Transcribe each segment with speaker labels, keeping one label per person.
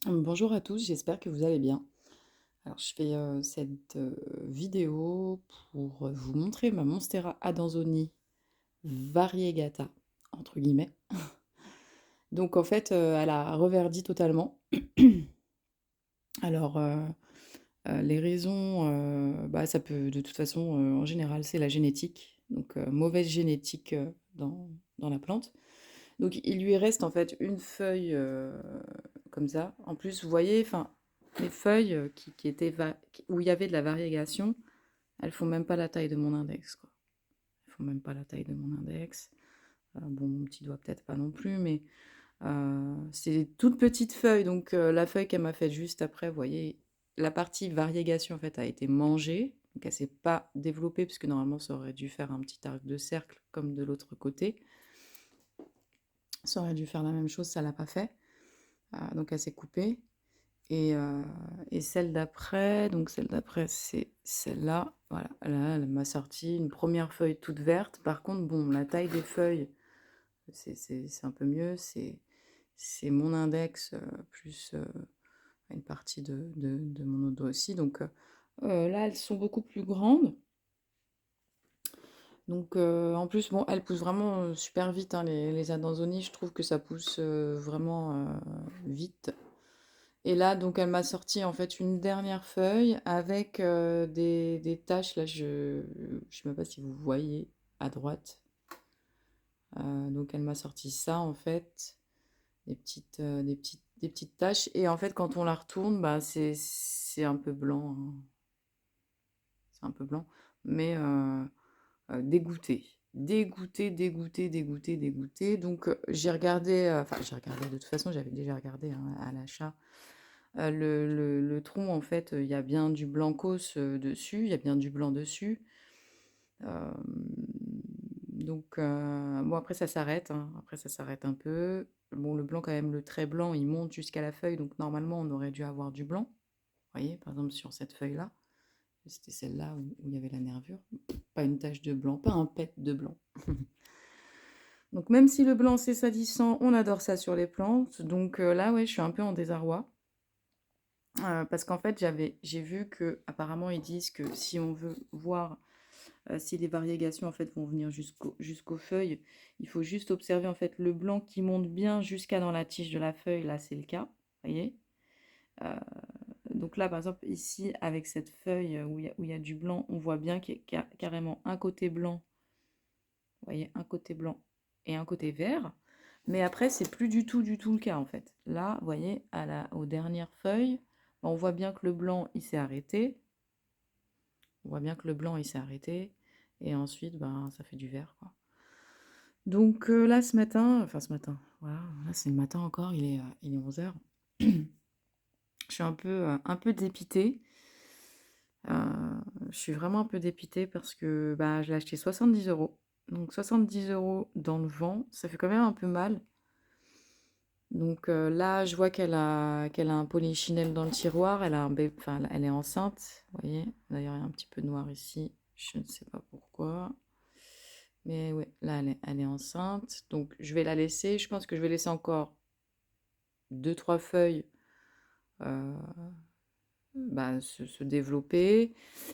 Speaker 1: Bonjour à tous, j'espère que vous allez bien. Alors, je fais cette vidéo pour vous montrer ma Monstera Adansonii variegata, entre guillemets. Donc, en fait, elle a reverdi totalement. Alors, les raisons, bah, ça peut, de toute façon, en général, c'est la génétique. Donc, mauvaise génétique dans la plante. Donc, il lui reste en fait une feuille comme ça. En plus, vous voyez, enfin, les feuilles qui étaient où il y avait de la variégation, elles font même pas la taille de mon index, quoi. Elles font même pas la taille de mon index. Bon, mon petit doigt peut-être pas non plus, mais c'est des toutes petites feuilles. Donc, la feuille qu'elle m'a faite juste après, vous voyez, la partie variégation en fait a été mangée. Donc, elle s'est pas développée, puisque normalement, ça aurait dû faire un petit arc de cercle comme de l'autre côté. Ça aurait dû faire la même chose, ça l'a pas fait. Donc, elle s'est coupée. Et celle d'après, donc celle d'après, c'est celle-là. Voilà, là, elle m'a sorti une première feuille toute verte. Par contre, bon, la taille des feuilles, c'est un peu mieux. C'est mon index plus une partie de mon autre doigt aussi. Donc là, elles sont beaucoup plus grandes. Donc en plus, bon, elles poussent vraiment super vite, hein, les Adansonii. Je trouve que ça pousse vraiment vite. Et là, donc, elle m'a sorti en fait une dernière feuille avec des taches. Là, je sais même pas si vous voyez à droite. Donc, elle m'a sorti ça en fait, des petites taches. Et en fait, quand on la retourne, bah, c'est un peu blanc, hein. C'est un peu blanc, mais dégoûté. Dégoûté, dégoûté, dégoûté, dégoûté. Donc, j'ai regardé, enfin, j'ai regardé de toute façon, j'avais déjà regardé, hein, à l'achat. Le tronc, en fait, il y a bien du blancos dessus, il y a bien du blanc dessus. Euh, donc, bon, après, ça s'arrête, hein. Après, ça s'arrête un peu. Bon, le blanc, quand même, le trait blanc, il monte jusqu'à la feuille. Donc, normalement, on aurait dû avoir du blanc. Vous voyez, par exemple, sur cette feuille-là, c'était celle-là où il y avait la nervure. Pas une tache de blanc, pas un pet de blanc. Donc, même si le blanc, c'est salissant, on adore ça sur les plantes. Donc, là, ouais, je suis un peu en désarroi. Parce qu'en fait, j'ai vu que apparemment ils disent que si on veut voir si les variégations en fait vont venir jusqu'aux feuilles, il faut juste observer en fait le blanc qui monte bien jusqu'à dans la tige de la feuille. Là, c'est le cas, vous voyez. Euh, donc là, par exemple, ici, avec cette feuille où il y a du blanc, on voit bien qu'il y a carrément un côté blanc, vous voyez, un côté blanc et un côté vert. Mais après, c'est plus du tout le cas en fait. Là, vous voyez, aux dernières feuilles, on voit bien que le blanc, il s'est arrêté. On voit bien que le blanc, il s'est arrêté. Et ensuite, ben, ça fait du vert, quoi. Donc là, ce matin, enfin ce matin, voilà, là c'est le matin encore, il est 11 heures. Je suis un peu dépitée. Je suis vraiment un peu dépitée parce que bah, je l'ai acheté 70 euros. Donc 70 euros dans le vent, ça fait quand même un peu mal. Donc là, je vois qu'elle a un polychinelle dans le tiroir. Elle a un bébé, enfin, elle est enceinte. Vous voyez, d'ailleurs, il y a un petit peu noir ici. Je ne sais pas pourquoi. Mais ouais, là, elle est enceinte. Donc, je vais la laisser. Je pense que je vais laisser encore deux, trois feuilles euh, bah, se développer.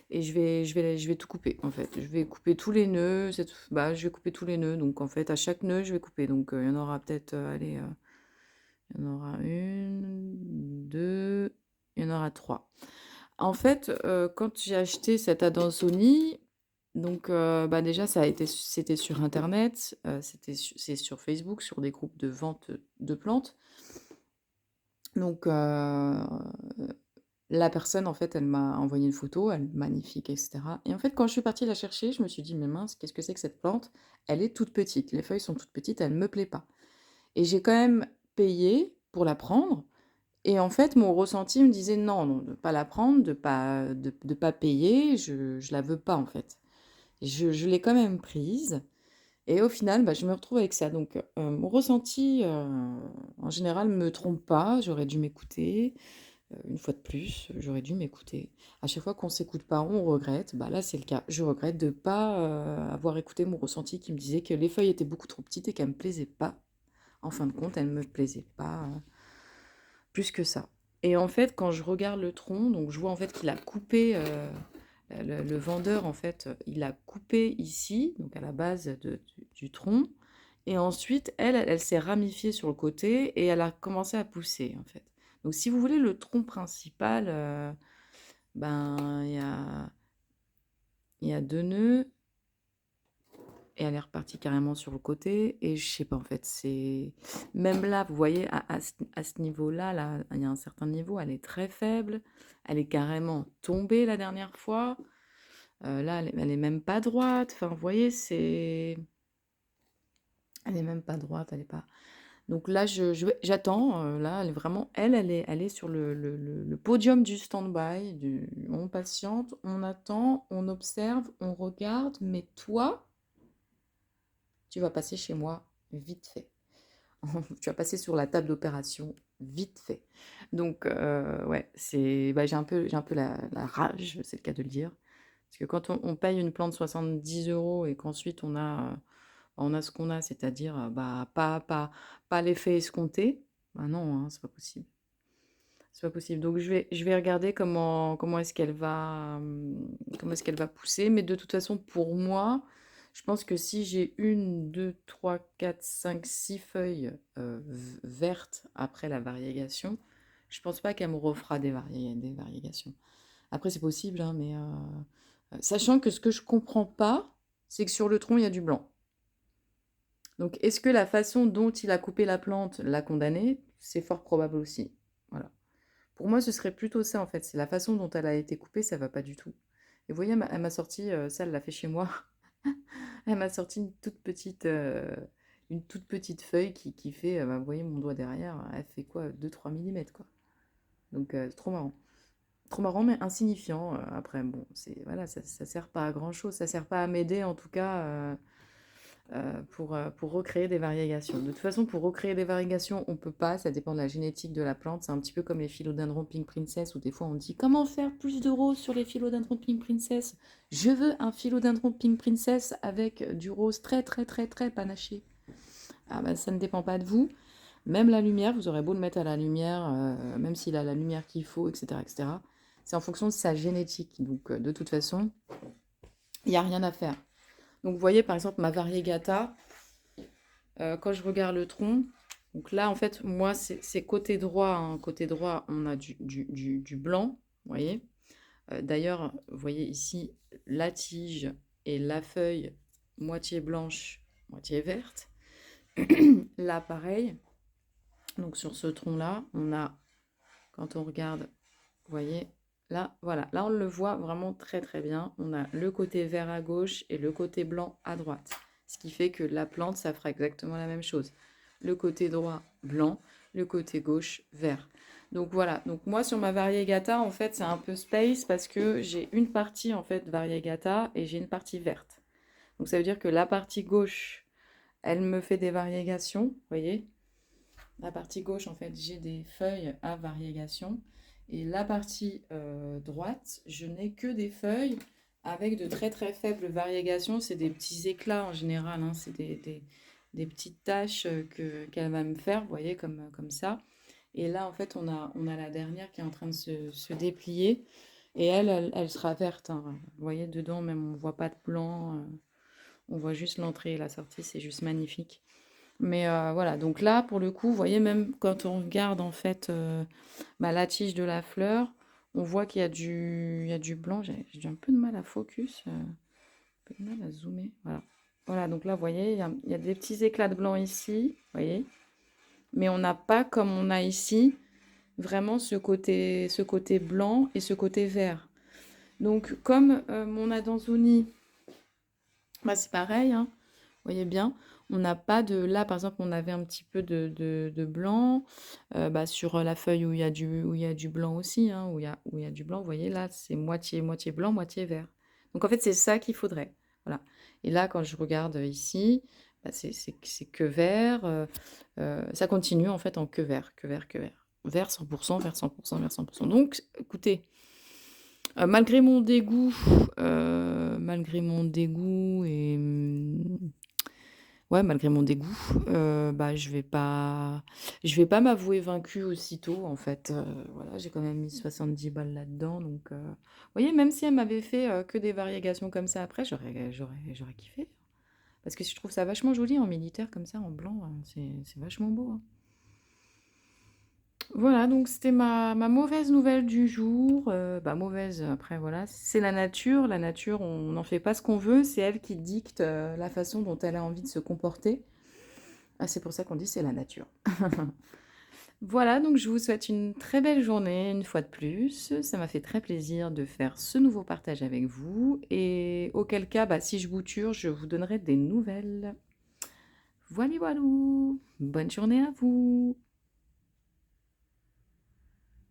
Speaker 1: Et je vais tout couper, en fait. Je vais couper tous les nœuds. Bah, je vais couper tous les nœuds. Donc, en fait, à chaque nœud, je vais couper. Donc, il y en aura peut-être, allez, il y en aura une, deux, il y en aura trois. En fait, quand j'ai acheté cette Adansonii, donc bah, déjà c'était sur internet, c'est sur Facebook, sur des groupes de vente de plantes. Donc la personne en fait, elle m'a envoyé une photo, elle est magnifique, etc. Et en fait, quand je suis partie la chercher, je me suis dit: «Mais mince, qu'est-ce que c'est que cette plante? Elle est toute petite, les feuilles sont toutes petites, elle me plaît pas». Et j'ai quand même payé pour la prendre. Et en fait, mon ressenti me disait non, non, de pas la prendre, de pas payer, je la veux pas en fait. Je l'ai quand même prise. Et au final, bah, je me retrouve avec ça. Donc, mon ressenti, en général, me trompe pas. J'aurais dû m'écouter. Une fois de plus, j'aurais dû m'écouter. À chaque fois qu'on s'écoute pas, on regrette. Bah là, c'est le cas. Je regrette de pas avoir écouté mon ressenti qui me disait que les feuilles étaient beaucoup trop petites et qu'elles me plaisaient pas. En fin de compte, elles me plaisaient pas plus que ça. Et en fait, quand je regarde le tronc, donc je vois en fait qu'il a coupé, le vendeur, en fait, il a coupé ici, donc à la base du tronc. Et ensuite, elle s'est ramifiée sur le côté et elle a commencé à pousser, en fait. Donc, si vous voulez, le tronc principal, ben, il y a 2 nœuds et elle est repartie carrément sur le côté. Et je sais pas, en fait, c'est... Même là, vous voyez, à ce niveau-là, là, il y a un certain niveau, elle est très faible. Elle est carrément tombée la dernière fois. Là, elle est même pas droite. Enfin, vous voyez, c'est... Elle est même pas droite, elle est pas... Donc là, j'attends. Là, elle est vraiment... Elle est sur le podium du stand-by. On patiente, on attend, on observe, on regarde. Mais toi, tu vas passer chez moi vite fait. Tu vas passer sur la table d'opération vite fait. Donc, ouais, c'est... Bah, j'ai un peu la rage, c'est le cas de le dire. Parce que quand on paye une plante 70 € et qu'ensuite on a ce qu'on a, c'est-à-dire bah, pas l'effet escompté, bah non, hein, c'est pas possible. C'est pas possible. Donc je vais regarder comment est-ce qu'elle va, comment est-ce qu'elle va pousser. Mais de toute façon, pour moi, je pense que si j'ai une, deux, trois, quatre, cinq, six feuilles vertes après la variégation, je pense pas qu'elle me refera des variégations. Après, c'est possible, hein, mais sachant que ce que je comprends pas, c'est que sur le tronc, il y a du blanc. Donc, est-ce que la façon dont il a coupé la plante l'a condamné? C'est fort probable aussi. Voilà. Pour moi, ce serait plutôt ça, en fait. C'est la façon dont elle a été coupée, ça va pas du tout. Et vous voyez, elle m'a sorti, ça, elle l'a fait chez moi. Elle m'a sorti une toute petite feuille qui fait, bah, vous voyez mon doigt derrière, elle fait quoi, 2-3 millimètres, quoi. Donc, c'est trop marrant. Trop marrant, mais insignifiant. Après, bon, c'est voilà, ça sert pas à grand-chose. Ça sert pas à m'aider, en tout cas, pour recréer des variégations. De toute façon, pour recréer des variégations, on peut pas. Ça dépend de la génétique de la plante. C'est un petit peu comme les philodendrons Pink Princess, où des fois on dit comment faire plus de rose sur les philodendrons Pink Princess. Je veux un philodendron Pink Princess avec du rose très très très très panaché. Ah bah, ça ne dépend pas de vous. Même la lumière, vous aurez beau le mettre à la lumière, même s'il a la lumière qu'il faut, etc., etc. C'est en fonction de sa génétique. Donc, de toute façon, il n'y a rien à faire. Donc, vous voyez, par exemple, ma variegata, quand je regarde le tronc, donc là, en fait, moi, c'est côté droit. Hein. Côté droit, on a du blanc, vous voyez. D'ailleurs, vous voyez ici la tige et la feuille, moitié blanche, moitié verte. Là, pareil. Donc, sur ce tronc-là, on a, quand on regarde, vous voyez, là, voilà, là on le voit vraiment très très bien. On a le côté vert à gauche et le côté blanc à droite. Ce qui fait que la plante, ça fera exactement la même chose. Le côté droit, blanc, le côté gauche, vert. Donc voilà, donc moi sur ma variegata, en fait, c'est un peu space parce que j'ai une partie en fait variegata et j'ai une partie verte. Donc ça veut dire que la partie gauche, elle me fait des variégations, vous voyez. La partie gauche, en fait, j'ai des feuilles à variégation. Et la partie droite, je n'ai que des feuilles avec de très très faibles variégations. C'est des petits éclats en général. Hein. C'est des petites taches qu'elle va me faire, vous voyez, comme ça. Et là, en fait, on a la dernière qui est en train de se déplier. Et elle sera verte. Hein. Vous voyez, dedans, même, on ne voit pas de blanc. On voit juste l'entrée et la sortie. C'est juste magnifique. Mais voilà, donc là, pour le coup, vous voyez, même quand on regarde en fait bah, la tige de la fleur, on voit il y a du blanc. J'ai un peu de mal à focus, un peu de mal à zoomer. Voilà, voilà donc là, vous voyez, il y a des petits éclats de blanc ici, vous voyez. Mais on n'a pas comme on a ici, vraiment ce côté blanc et ce côté vert. Donc, comme mon Adanzoni, bah, c'est pareil, hein. Vous voyez bien, on n'a pas de... Là, par exemple, on avait un petit peu de blanc bah, sur la feuille où il y a du blanc aussi, hein, où il y a du blanc. Vous voyez, là, c'est moitié blanc, moitié vert. Donc, en fait, c'est ça qu'il faudrait. Voilà. Et là, quand je regarde ici, bah, c'est que vert. Ça continue, en fait, en que vert, que vert, que vert. Vert 100%, vert 100%, vert 100%. Donc, écoutez, malgré mon dégoût et... Ouais, malgré mon dégoût, bah, je vais pas m'avouer vaincue aussitôt, en fait, voilà, j'ai quand même mis 70 balles là-dedans, donc vous voyez, même si elle m'avait fait, que des variégations comme ça après, j'aurais kiffé. Parce que je trouve ça vachement joli en militaire comme ça, en blanc, c'est vachement beau, hein. Voilà, donc c'était ma mauvaise nouvelle du jour. Bah, mauvaise, après voilà, c'est la nature. La nature, on n'en fait pas ce qu'on veut, c'est elle qui dicte la façon dont elle a envie de se comporter. Ah, c'est pour ça qu'on dit c'est la nature. Voilà, donc je vous souhaite une très belle journée une fois de plus. Ça m'a fait très plaisir de faire ce nouveau partage avec vous. Et auquel cas, bah, si je bouture, je vous donnerai des nouvelles. Voilà, voilà. Bonne journée à vous.